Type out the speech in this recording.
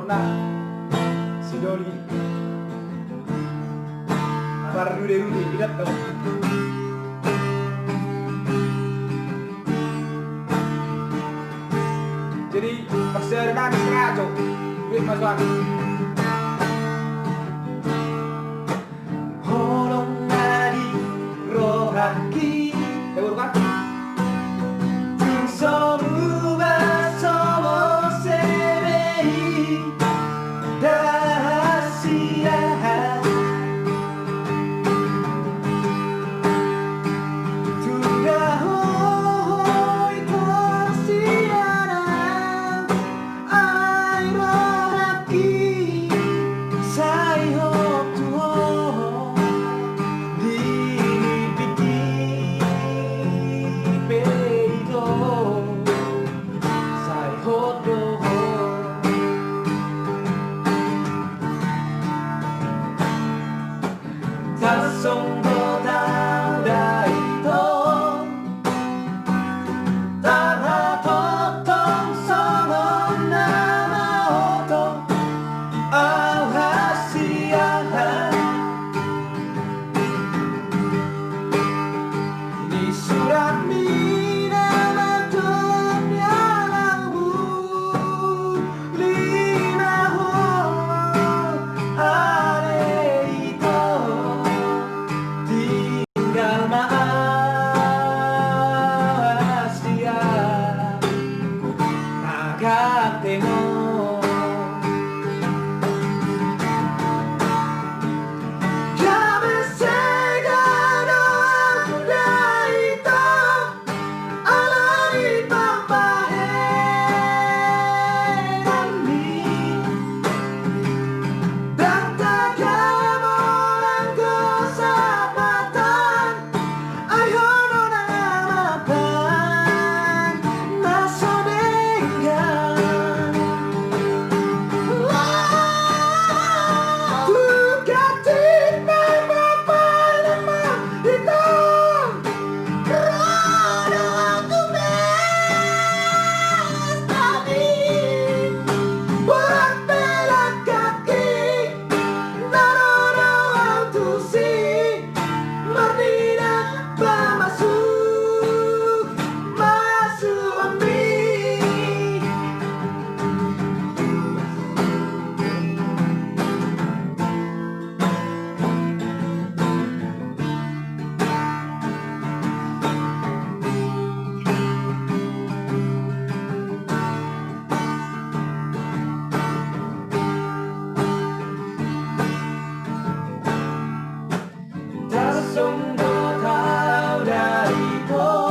na si Doni Amar Rude ingat dong. Jadi persenan serajo duit masukan Horong nari rohaki Tebur kan? Somu ga somo serei Dahasia Tunda hoi kosiaran Ai rohaki Sai hop tuho Di piki peido Sai hop doho Tasong do tau dai to Tara totong songon nama oto Au hasiahan Di surat minama dunia lamu Lima ho are ito Tinggal maas dia Agak tengok Kami segera muda itu Alai pampaheran ni Dan takkan orang kesempatan Ayo nona mapan Naso dengan Tukatin membapai lemah hitam Kerana aku bestani Buat bela kaki Naroro autusi Merdina bermasuk Masuk ambil Tasong do tau dari to